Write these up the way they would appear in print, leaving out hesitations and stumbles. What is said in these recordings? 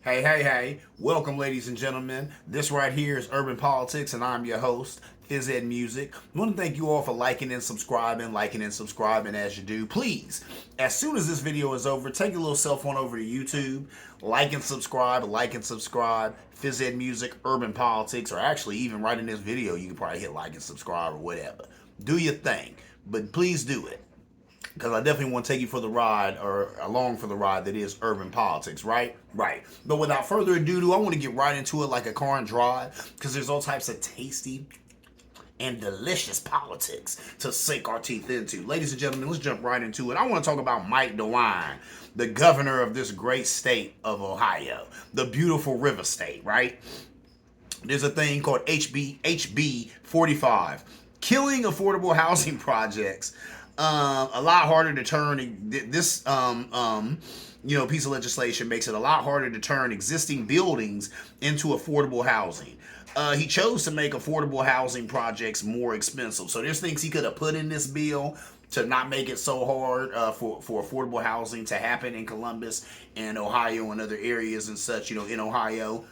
Hey. Welcome, ladies and gentlemen. This right here is Urban Politics, and I'm your host, Phys Ed Music. I want to thank you all for liking and subscribing as you do. Please, as soon as this video is over, take your little cell phone over to YouTube, like and subscribe, Phys Ed Music, Urban Politics, or actually even right in this video, you can probably hit like and subscribe or whatever. Do your thing, but please do it. Because I definitely want to take you for the ride, or along for the ride that is urban politics, right? Right. But without further ado, I want to get right into it like a car and drive, because there's all types of tasty and delicious politics to sink our teeth into. Ladies and gentlemen, let's jump right into it. I want to talk about Mike DeWine, the governor of this great state of Ohio, the beautiful river state, right? There's a thing called HB 45, killing affordable housing projects. A lot harder to turn this piece of legislation makes it a lot harder to turn existing buildings into affordable housing. He chose to make affordable housing projects more expensive. So there's things he could have put in this bill to not make it so hard for affordable housing to happen in Columbus and Ohio and other areas and such, in Ohio.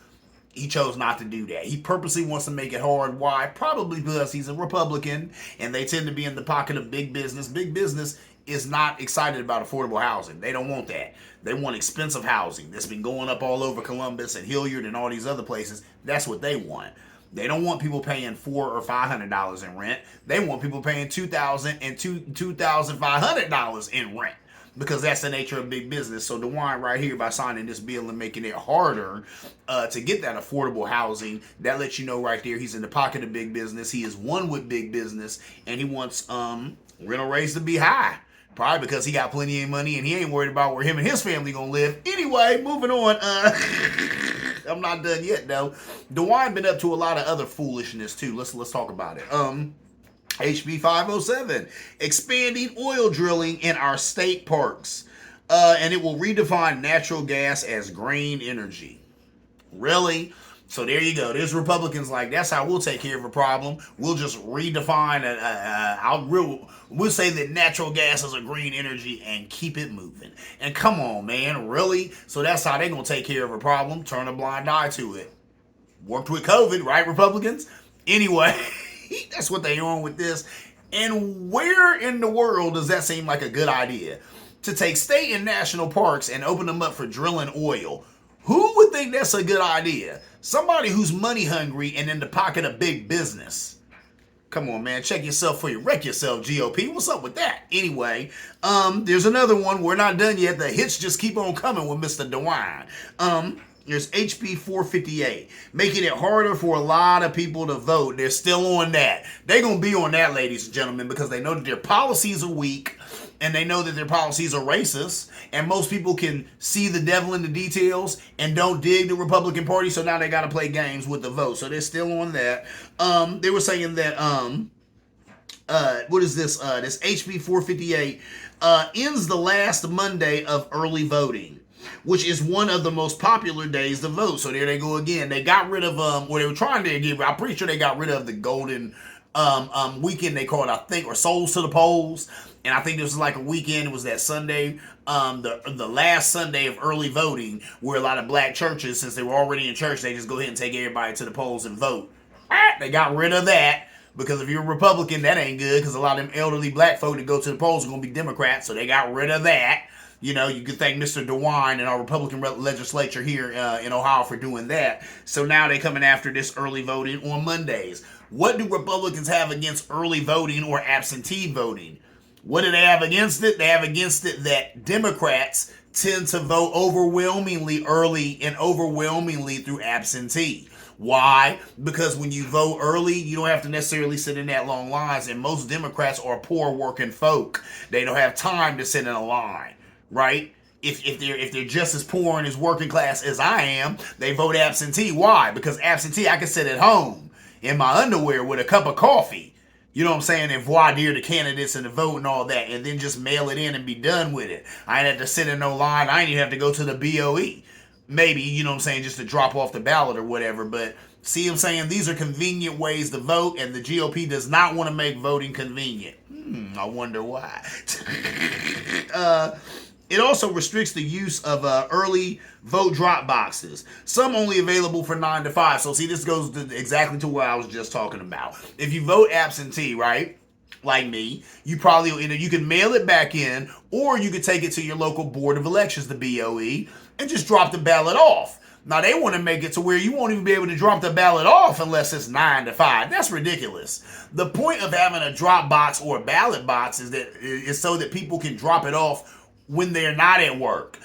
He chose not to do that. He purposely wants to make it hard. Why? Probably because he's a Republican and they tend to be in the pocket of big business. Big business is not excited about affordable housing. They don't want that. They want expensive housing that's been going up all over Columbus and Hilliard and all these other places. That's what they want. They don't want people paying $400 or $500 in rent. They want people paying $2,000 and $2,500 in rent, because that's the nature of big business. So DeWine right here, by signing this bill and making it harder to get that affordable housing, that lets you know right there he's in the pocket of big business. He is one with big business, and he wants rental rates to be high. Probably because he got plenty of money and he ain't worried about where him and his family gonna live. Anyway, moving on. I'm not done yet though. DeWine been up to a lot of other foolishness too. Let's talk about it. HB 507, expanding oil drilling in our state parks. And it will redefine natural gas as green energy. Really? So there you go. There's Republicans like, that's how we'll take care of a problem. We'll just redefine we'll say that natural gas is a green energy and keep it moving. And come on, man, really? So that's how they're going to take care of a problem. Turn a blind eye to it. Worked with COVID, right, Republicans? Anyway, that's what they're on with this. And where in the world does that seem like a good idea? To take state and national parks and open them up for drilling oil. Who would think that's a good idea? Somebody who's money hungry and in the pocket of big business. Come on, man. Check yourself before you wreck yourself, GOP. What's up with that? Anyway, there's another one. We're not done yet. The hits just keep on coming with Mr. DeWine. There's HB 458, making it harder for a lot of people to vote. They're still on that. They're going to be on that, ladies and gentlemen, because they know that their policies are weak and they know that their policies are racist. And most people can see the devil in the details and don't dig the Republican Party. So now they got to play games with the vote. So they're still on that. They were saying that, what is this? This HB 458 ends the last Monday of early voting, which is one of the most popular days to vote. So there they go again. They got rid of what they were trying to give. I'm pretty sure they got rid of the golden weekend, they call it, I think, or Souls to the Polls. And I think this was like a weekend. It was that Sunday, the last Sunday of early voting, where a lot of black churches, since they were already in church, they just go ahead and take everybody to the polls and vote. They got rid of that. Because if you're a Republican, that ain't good, because a lot of them elderly black folk that go to the polls are going to be Democrats, so they got rid of that. You know, you could thank Mr. DeWine and our Republican legislature here in Ohio for doing that. So now they're coming after this early voting on Mondays. What do Republicans have against early voting or absentee voting? What do they have against it? They have against it that Democrats tend to vote overwhelmingly early and overwhelmingly through absentee. Why? Because when you vote early, you don't have to necessarily sit in that long lines, and most Democrats are poor working folk. They don't have time to sit in a line. Right? If they're just as poor and as working class as I am, they vote absentee. Why? Because absentee, I can sit at home in my underwear with a cup of coffee. You know what I'm saying? And voir dire the candidates and the vote and all that, and then just mail it in and be done with it. I ain't have to sit in no line. I ain't even have to go to the BOE. Maybe, you know what I'm saying, just to drop off the ballot or whatever. But see what I'm saying? These are convenient ways to vote, and the GOP does not want to make voting convenient. I wonder why. It also restricts the use of early vote drop boxes. Some only available for 9 to 5. So see, this goes exactly to what I was just talking about. If you vote absentee, right? Like me, you probably you can mail it back in, or you could take it to your local board of elections, the BOE, and just drop the ballot off. Now they want to make it to where you won't even be able to drop the ballot off unless it's 9 to 5. That's ridiculous. The point of having a drop box or a ballot box is so that people can drop it off when they're not at work,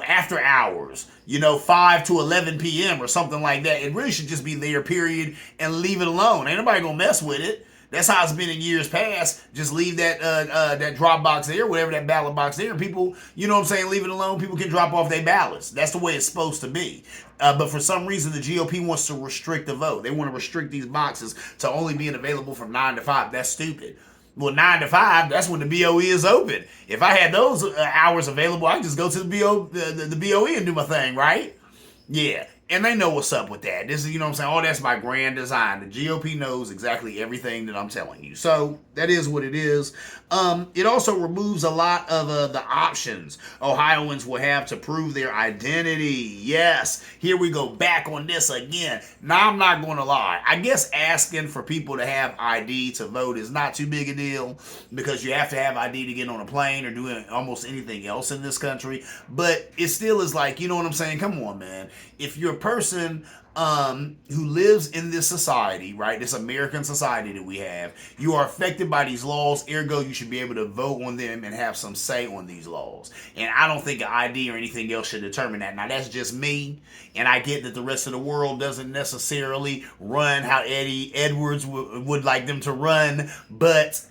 after hours, 5 to 11 p.m. or something like that. It really should just be there, period, and leave it alone. Ain't nobody gonna mess with it. That's how it's been in years past. Just leave that drop box there, whatever that ballot box there, and people, leave it alone. People can drop off their ballots. That's the way it's supposed to be. But for some reason, the GOP wants to restrict the vote. They want to restrict these boxes to only being available from 9 to 5. That's stupid. Well, 9 to 5, that's when the BOE is open. If I had those hours available, I could just go to the BOE and do my thing, right? Yeah. And they know what's up with that. This is, all that's by grand design. The GOP knows exactly everything that I'm telling you. So that is what it is. It also removes a lot of the options Ohioans will have to prove their identity. Yes, here we go back on this again. Now, I'm not going to lie. I guess asking for people to have ID to vote is not too big a deal because you have to have ID to get on a plane or do almost anything else in this country. But it still is like, you know what I'm saying? Come on, man. If you're a person who lives in this society, right, this American society that we have, you are affected by these laws, ergo you should be able to vote on them and have some say on these laws. And I don't think an ID or anything else should determine that. Now, that's just me, and I get that the rest of the world doesn't necessarily run how Eddie Edwards would like them to run, but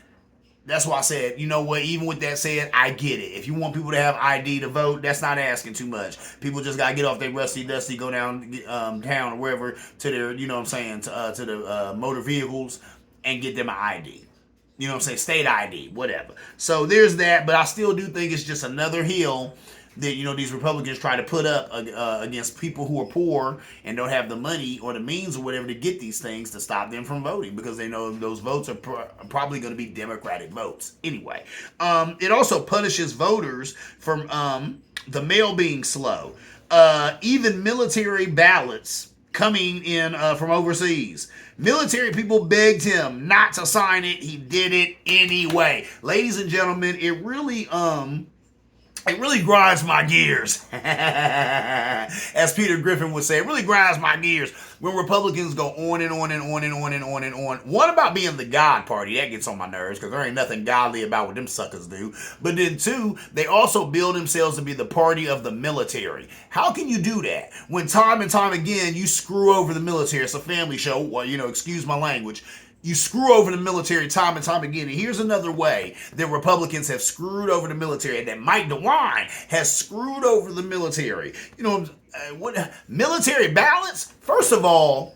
that's why I said, you know what, even with that said, I get it. If you want people to have ID to vote, that's not asking too much. People just got to get off their rusty dusty, go down town or wherever to their, to the motor vehicles and get them an ID. State ID, whatever. So there's that, but I still do think it's just another hill that, these Republicans try to put up against people who are poor and don't have the money or the means or whatever to get these things to stop them from voting because they know those votes are probably going to be Democratic votes. Anyway, it also punishes voters for the mail being slow. Even military ballots coming in from overseas. Military people begged him not to sign it. He did it anyway. Ladies and gentlemen, it really grinds my gears. As Peter Griffin would say, it really grinds my gears when Republicans go on and on and on and on and on and on. One, about being the God party. That gets on my nerves because there ain't nothing godly about what them suckers do. But then two, they also build themselves to be the party of the military. How can you do that when time and time again you screw over the military? It's a family show. Well, excuse my language. You screw over the military time and time again. And here's another way that Republicans have screwed over the military, and that Mike DeWine has screwed over the military. What military ballots? First of all,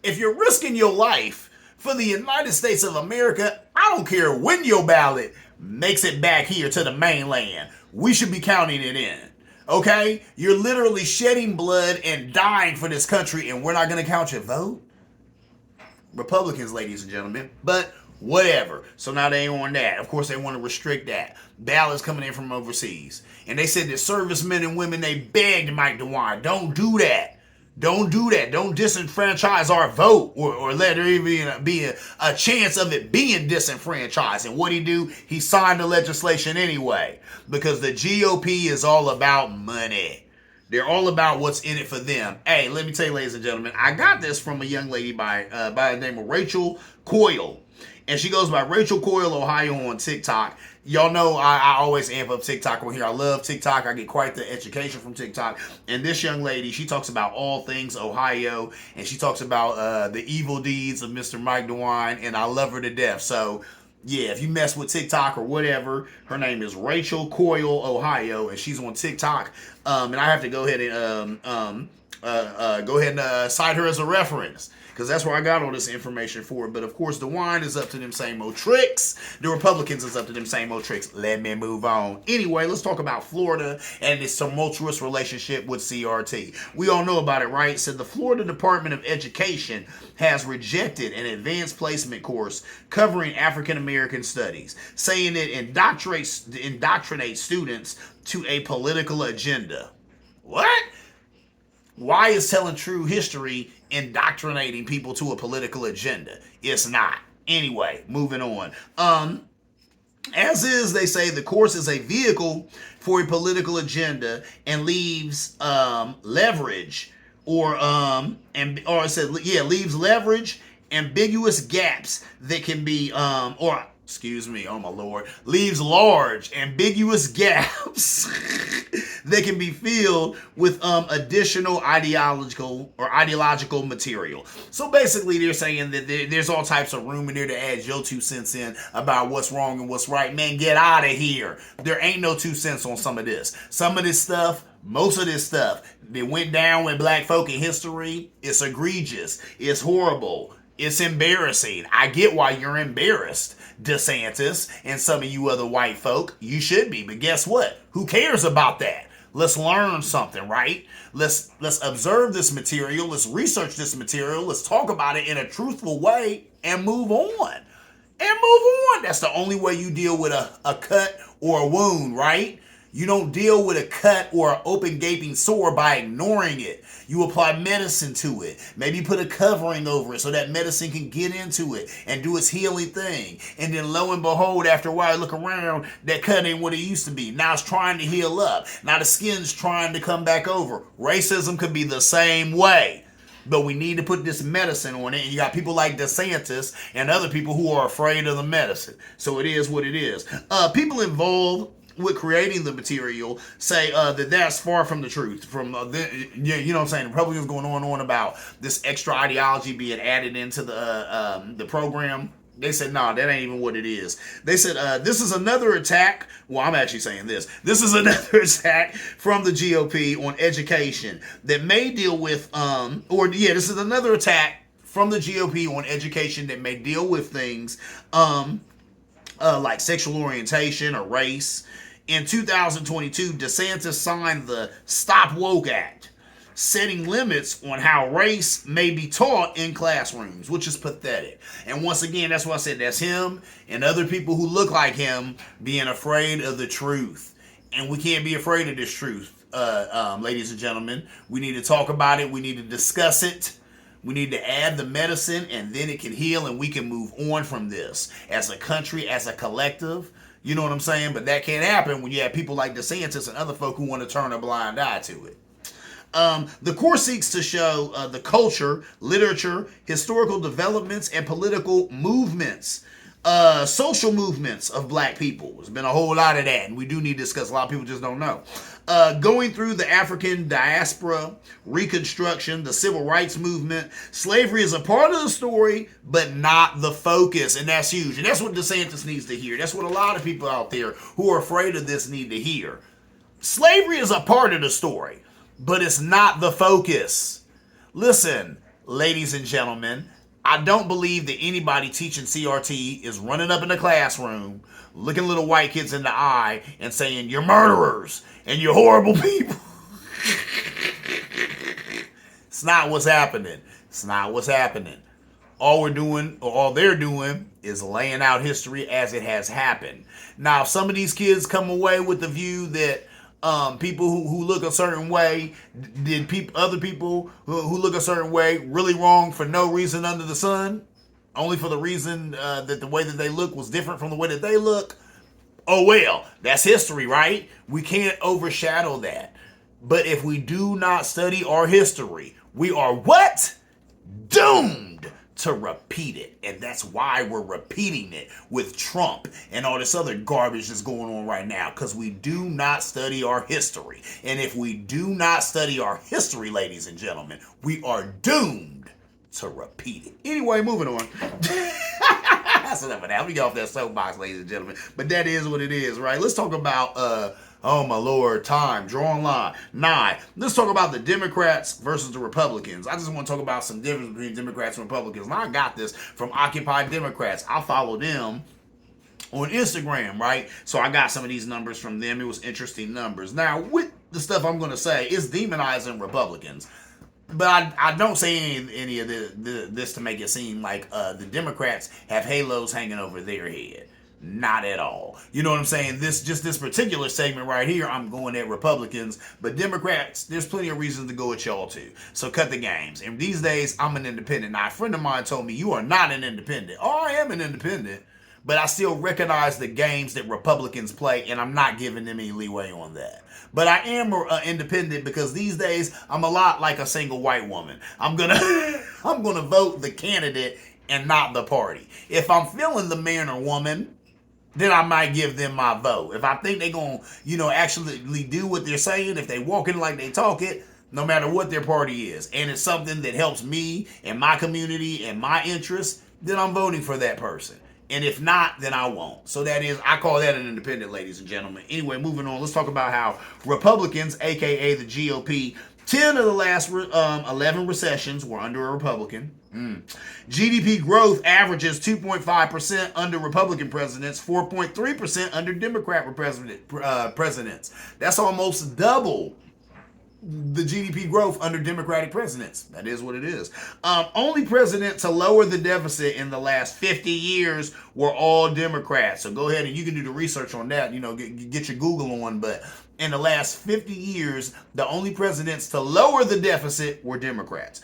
if you're risking your life for the United States of America, I don't care when your ballot makes it back here to the mainland. We should be counting it in. Okay? You're literally shedding blood and dying for this country, and we're not going to count your vote? Republicans, ladies and gentlemen, but whatever. So now they on that. Of course, they want to restrict that. Ballots coming in from overseas. And they said that servicemen and women, they begged Mike DeWine, don't do that. Don't do that. Don't disenfranchise our vote or let there even be a chance of it being disenfranchised. And what he do? He signed the legislation anyway because the GOP is all about money. They're all about what's in it for them. Hey, let me tell you, ladies and gentlemen, I got this from a young lady by the name of Rachel Coyle. And she goes by Rachel Coyle, Ohio on TikTok. Y'all know I always amp up TikTok on here. I love TikTok. I get quite the education from TikTok. And this young lady, she talks about all things Ohio. And she talks about the evil deeds of Mr. Mike DeWine. And I love her to death. So, yeah, if you mess with TikTok or whatever, her name is Rachel Coyle, Ohio, and she's on TikTok. And I have to go ahead and Go ahead and cite her as a reference, because that's where I got all this information for. But of course, DeWine is up to them same old tricks. The Republicans is up to them same old tricks. Let me move on. Anyway, let's talk about Florida and its tumultuous relationship with CRT. We all know about it, right? So the Florida Department of Education has rejected an advanced placement course covering African American studies, saying it indoctrinates students to a political agenda. What? Why is telling true history indoctrinating people to a political agenda? It's not. Anyway, moving on. As is, they say the course is a vehicle for a political agenda and leaves leverage leaves leverage, ambiguous gaps that can be leaves large ambiguous gaps that can be filled with additional ideological material. So basically they're saying that there's all types of room in there to add your 2 cents in about what's wrong and what's right. Man, get out of here. There ain't no 2 cents on some of this. Some of this stuff, most of this stuff that went down with black folk in history, it's egregious, it's horrible, it's embarrassing. I get why you're embarrassed, DeSantis, and some of you other white folk. You should be, but guess what? Who cares about that? Let's learn something, right? Let's observe this material. Let's research this material. Let's talk about it in a truthful way and move on. That's the only way you deal with a cut or a wound, right? You don't deal with a cut or an open gaping sore by ignoring it. You apply medicine to it. Maybe put a covering over it so that medicine can get into it and do its healing thing. And then lo and behold, after a while, look around, that cut ain't what it used to be. Now it's trying to heal up. Now the skin's trying to come back over. Racism could be the same way. But we need to put this medicine on it. And you got people like DeSantis and other people who are afraid of the medicine. So it is what it is. People involved with creating the material say that's far from the truth. You know what I'm saying? Republicans going on about this extra ideology being added into the program. They said, no, that ain't even what it is. They said, this is another attack. Well, I'm actually saying this. This is another attack from the GOP on education that may deal with, this is another attack from the GOP on education that may deal with things like sexual orientation or race. In 2022, DeSantis signed the Stop Woke Act, setting limits on how race may be taught in classrooms, which is pathetic. And once again, that's why I said that's him and other people who look like him being afraid of the truth. And we can't be afraid of this truth, ladies and gentlemen. We need to talk about it. We need to discuss it. We need to add the medicine, and then it can heal, and we can move on from this as a country, as a collective. You know what I'm saying? But that can't happen when you have people like DeSantis and other folk who want to turn a blind eye to it. The course seeks to show the culture, literature, historical developments, and political movements, social movements of black people. There's been a whole lot of that, and we do need to discuss. A lot of people just don't know. Going through the African diaspora, Reconstruction, the Civil Rights Movement, slavery is a part of the story, but not the focus, and that's huge. And that's what DeSantis needs to hear. That's what a lot of people out there who are afraid of this need to hear. Slavery is a part of the story, but it's not the focus. Listen, ladies and gentlemen, I don't believe that anybody teaching CRT is running up in the classroom, looking little white kids in the eye and saying, you're murderers and you're horrible people. It's not what's happening. It's not what's happening. All they're doing is laying out history as it has happened. Now, if some of these kids come away with the view that people who look a certain way, other people who look a certain way really wrong for no reason under the sun, only for the reason that the way that they look was different from the way that they look, oh well, that's history, right? We can't overshadow that. But if we do not study our history, we are what? Doomed to repeat it. And that's why we're repeating it with Trump and all this other garbage that's going on right now, because we do not study our history. And if we do not study our history, ladies and gentlemen, we are doomed to repeat it. Anyway, moving on. That's enough of that. We get off that soapbox, ladies and gentlemen. But that is what it is, right? Let's talk about Oh my Lord, time, drawing line, nigh. Let's talk about the Democrats versus the Republicans. I just want to talk about some difference between Democrats and Republicans. And I got this from Occupy Democrats. I follow them on Instagram, right? So I got some of these numbers from them. It was interesting numbers. Now, with the stuff I'm going to say, it's demonizing Republicans. But I don't say any of this to make it seem like the Democrats have halos hanging over their head. Not at all. You know what I'm saying? This particular segment right here, I'm going at Republicans, but Democrats, there's plenty of reasons to go at y'all too. So cut the games. And these days, I'm an independent. Now, a friend of mine told me, you are not an independent. Oh, I am an independent, but I still recognize the games that Republicans play, and I'm not giving them any leeway on that. But I am independent because these days I'm a lot like a single white woman. I'm gonna vote the candidate and not the party. If I'm feeling the man or woman, then I might give them my vote. If I think they're gonna, actually do what they're saying, if they walking like they talk it, no matter what their party is, and it's something that helps me and my community and my interests, then I'm voting for that person. And if not, then I won't. So I call that an independent, ladies and gentlemen. Anyway, moving on, let's talk about how Republicans, aka the GOP, 10 of the last 11 recessions were under a Republican. GDP growth averages 2.5% under Republican presidents, 4.3% under Democrat presidents. That's almost double the GDP growth under Democratic presidents. That is what it is. Only president to lower the deficit in the last 50 years were all Democrats. So go ahead and you can do the research on that. Get your Google on. But in the last 50 years, the only presidents to lower the deficit were Democrats.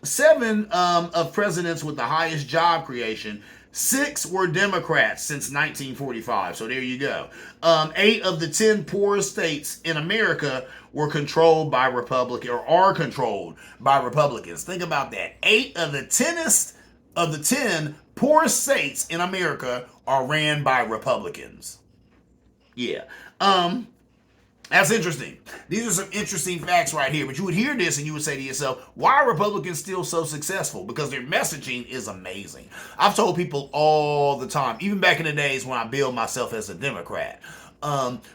7 of presidents with the highest job creation, 6 were Democrats since 1945. So there you go. 8 of the 10 poorest states in America were controlled by Republicans, or are controlled by Republicans. Think about that. 8 of the 10 poorest states in America are ran by Republicans. Yeah. That's interesting. These are some interesting facts right here. But you would hear this and you would say to yourself, why are Republicans still so successful? Because their messaging is amazing. I've told people all the time, even back in the days when I billed myself as a Democrat,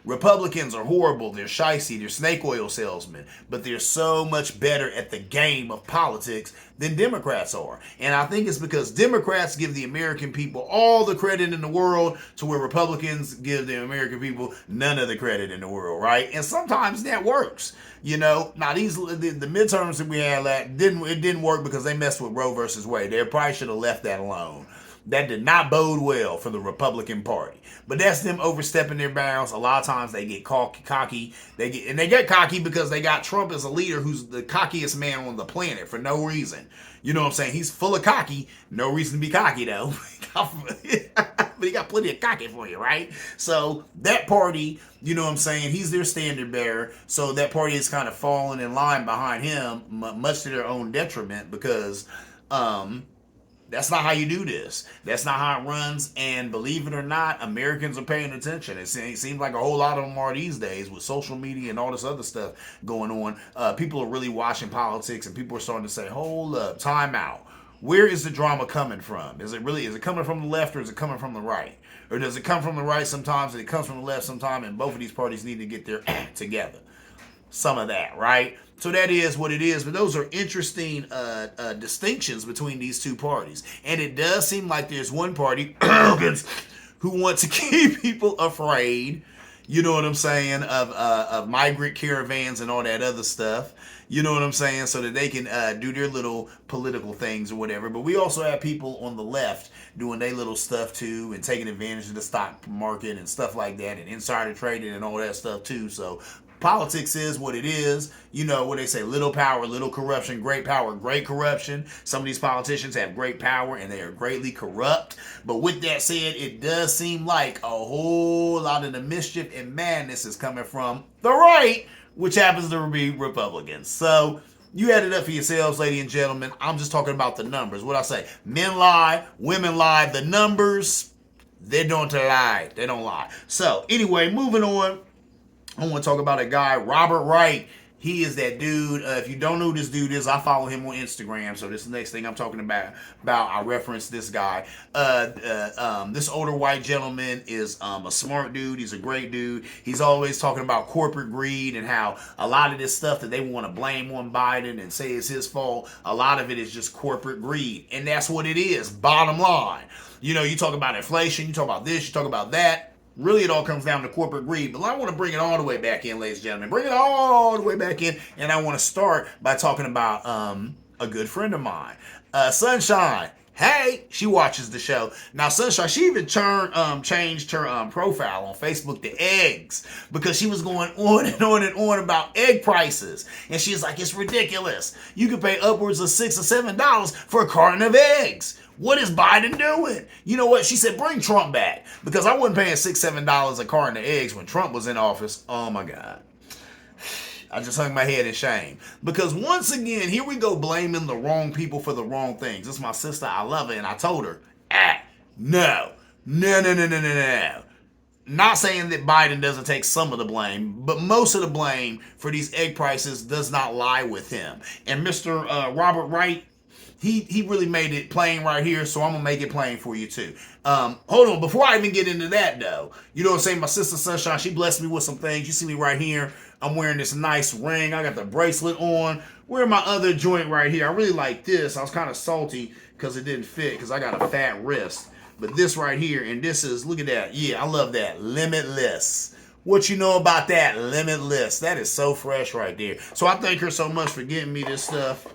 Republicans are horrible. They're shicey. They're snake oil salesmen. But they're so much better at the game of politics than Democrats are. And I think it's because Democrats give the American people all the credit in the world, to where Republicans give the American people none of the credit in the world, right? And sometimes that works. Now the midterms that we had didn't work because they messed with Roe versus Wade. They probably should have left that alone. That did not bode well for the Republican Party. But that's them overstepping their bounds. A lot of times they get cocky. They get cocky because they got Trump as a leader who's the cockiest man on the planet for no reason. You know what I'm saying? He's full of cocky. No reason to be cocky, though. But he got plenty of cocky for you, right? So that party, you know what I'm saying, he's their standard bearer. So that party is kind of falling in line behind him, much to their own detriment, because that's not how you do this. That's not how it runs. And believe it or not, Americans are paying attention. It seems like a whole lot of them are these days with social media and all this other stuff going on. People are really watching politics, and people are starting to say, hold up, time out. Where is the drama coming from? Is it coming from the left, or is it coming from the right? Or does it come from the right sometimes and it comes from the left sometimes, and both of these parties need to get their act together? Some of that, right? So that is what it is. But those are interesting distinctions between these two parties. And it does seem like there's one party who wants to keep people afraid, you know what I'm saying, of migrant caravans and all that other stuff. You know what I'm saying? So that they can do their little political things or whatever. But we also have people on the left doing their little stuff too, and taking advantage of the stock market and stuff like that, and insider trading and all that stuff too. So politics is what it is. You know what they say, little power, little corruption, great power, great corruption. Some of these politicians have great power and they are greatly corrupt. But with that said, it does seem like a whole lot of the mischief and madness is coming from the right, which happens to be Republicans. So you add it up for yourselves, ladies and gentlemen. I'm just talking about the numbers. What I say, men lie, women lie. The numbers, they don't lie. They don't lie. So anyway, moving on. I want to talk about a guy, Robert Wright. He is that dude. If you don't know who this dude is, I follow him on Instagram. So this is the next thing I'm talking about. I reference this guy. This older white gentleman is a smart dude. He's a great dude. He's always talking about corporate greed and how a lot of this stuff that they want to blame on Biden and say it's his fault, a lot of it is just corporate greed. And that's what it is, bottom line. You know, you talk about inflation, you talk about this, you talk about that. Really, it all comes down to corporate greed. But I want to bring it all the way back in, ladies and gentlemen. Bring it all the way back in. And I want to start by talking about a good friend of mine. Sunshine. Hey, she watches the show. Now, Sunshine, she even changed her profile on Facebook to eggs because she was going on and on and on about egg prices. And she's like, it's ridiculous. You could pay upwards of $6 or $7 for a carton of eggs. What is Biden doing? You know what? She said, bring Trump back. Because I wasn't paying $6, $7 a carton of eggs when Trump was in office. Oh, my God. I just hung my head in shame. Because once again, here we go blaming the wrong people for the wrong things. This is my sister. I love her. And I told her, no. Not saying that Biden doesn't take some of the blame, but most of the blame for these egg prices does not lie with him. And Mr. Robert Wright, he really made it plain right here, so I'm going to make it plain for you too. Hold on, before I even get into that though, you know what I'm saying? My sister Sunshine, she blessed me with some things. You see me right here. I'm wearing this nice ring. I got the bracelet on. Wearing my other joint right here. I really like this. I was kind of salty because it didn't fit because I got a fat wrist. But this right here, and this is, look at that. Yeah, I love that. Limitless. What you know about that? Limitless. That is so fresh right there. So I thank her so much for getting me this stuff.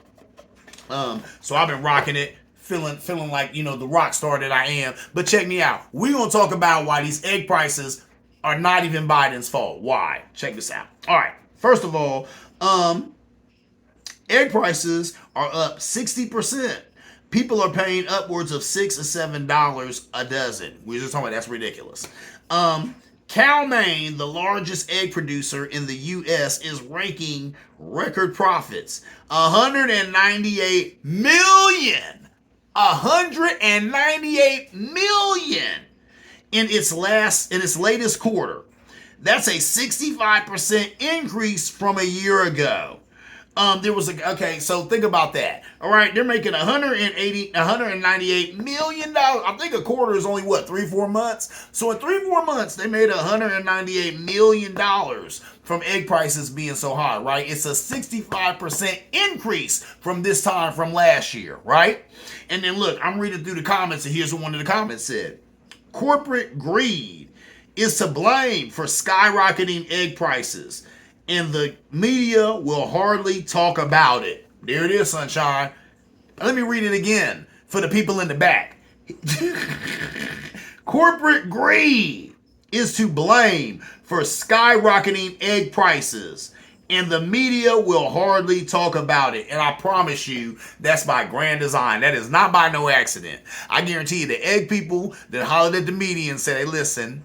So I've been rocking it, feeling like, you know, the rock star that I am. But check me out. We're going to talk about why these egg prices are not even Biden's fault. Why? Check this out. All right. First of all, egg prices are up 60%. People are paying upwards of $6 or $7 a dozen. We're just talking about that's ridiculous. Cal-Maine, the largest egg producer in the U.S., is ranking record profits. $198 million. $198 million in its latest quarter. That's a 65% increase from a year ago. So think about that. All right, they're making $198 million. I think a quarter is only 3-4 months. So in 3-4 months, they made $198 million from egg prices being so high, right? It's a 65% increase from this time from last year, right? And then look, I'm reading through the comments, and here's what one of the comments said. Corporate greed is to blame for skyrocketing egg prices, and the media will hardly talk about it. There it is, Sunshine. Let me read it again for the people in the back. Corporate greed is to blame for skyrocketing egg prices, and the media will hardly talk about it. And I promise you, that's by grand design. That is not by no accident. I guarantee you the egg people that hollered at the media and said, hey, listen,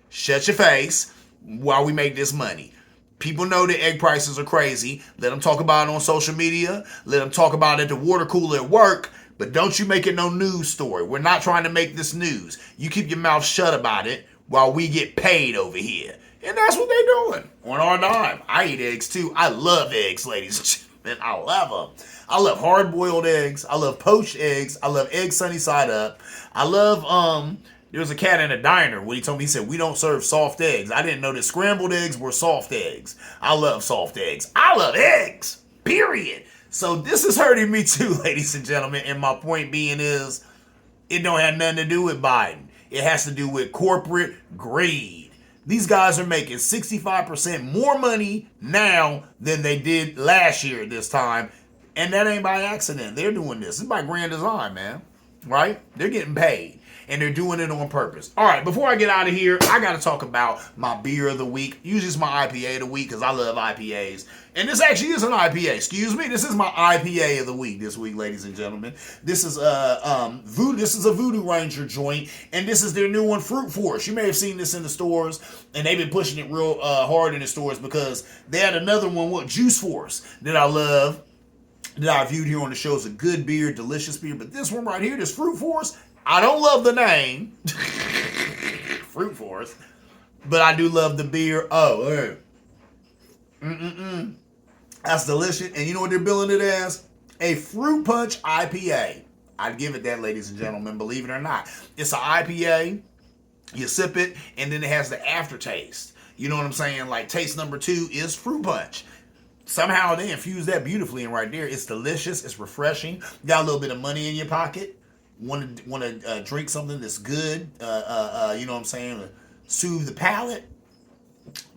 shut your face while we make this money. People know that egg prices are crazy. Let them talk about it on social media. Let them talk about it at the water cooler at work. But don't you make it no news story. We're not trying to make this news. You keep your mouth shut about it while we get paid over here. And that's what they're doing on our dime. I eat eggs too. I love eggs, ladies and gentlemen. I love them. I love hard-boiled eggs. I love poached eggs. I love eggs sunny side up. I love, there was a cat in a diner when he told me, he said, we don't serve soft eggs. I didn't know that scrambled eggs were soft eggs. I love soft eggs. I love eggs, period. So this is hurting me too, ladies and gentlemen. And my point being is, it don't have nothing to do with Biden. It has to do with corporate greed. These guys are making 65% more money now than they did last year at this time. And that ain't by accident. They're doing this. It's by grand design, man. Right? They're getting paid. And they're doing it on purpose. All right, before I get out of here, I got to talk about my beer of the week. Usually it's my IPA of the week because I love IPAs. And this actually is an IPA. Excuse me. This is my IPA of the week this week, ladies and gentlemen. This is a Voodoo Ranger joint, and this is their new one, Fruit Force. You may have seen this in the stores, and they've been pushing it real hard in the stores because they had another one, Juice Force, that I love, that I reviewed here on the show. It's a good beer, delicious beer. But this one right here, this Fruit Force, I don't love the name, Fruit Force, but I do love the beer. Oh, hey. That's delicious. And you know what they're billing it as? A fruit punch IPA. I'd give it that, ladies and gentlemen, believe it or not. It's an IPA. You sip it, and then it has the aftertaste. You know what I'm saying? Like, taste number 2 is fruit punch. Somehow they infuse that beautifully in right there. It's delicious. It's refreshing. Got a little bit of money in your pocket. Want to drink something that's good. You know what I'm saying? Soothe the palate.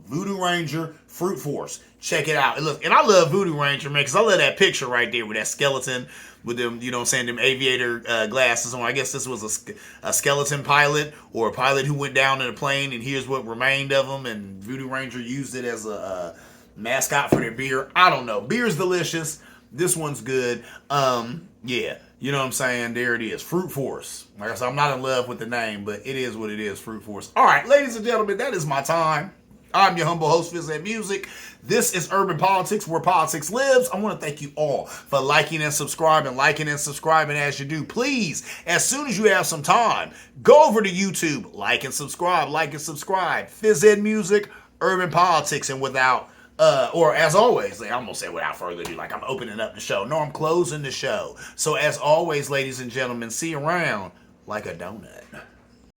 Voodoo Ranger Fruit Force. Check it out. Look, and I love Voodoo Ranger, man, because I love that picture right there with that skeleton with them, you know what I'm saying, them aviator glasses on. I guess this was a skeleton pilot or a pilot who went down in a plane, and here's what remained of them, and Voodoo Ranger used it as a mascot for their beer. I don't know. Beer's delicious. This one's good. Yeah. You know what I'm saying? There it is. Fruit Force. Like I said, I'm not in love with the name, but it is what it is. Fruit Force. All right, ladies and gentlemen, that is my time. I'm your humble host, Fizz Music. This is Urban Politics, where politics lives. I want to thank you all for liking and subscribing as you do. Please, as soon as you have some time, go over to YouTube, like and subscribe. Fizz Music, Urban Politics, and without, or as always, I'm going to say without further ado, like I'm opening up the show. No, I'm closing the show. So as always, ladies and gentlemen, see you around like a donut.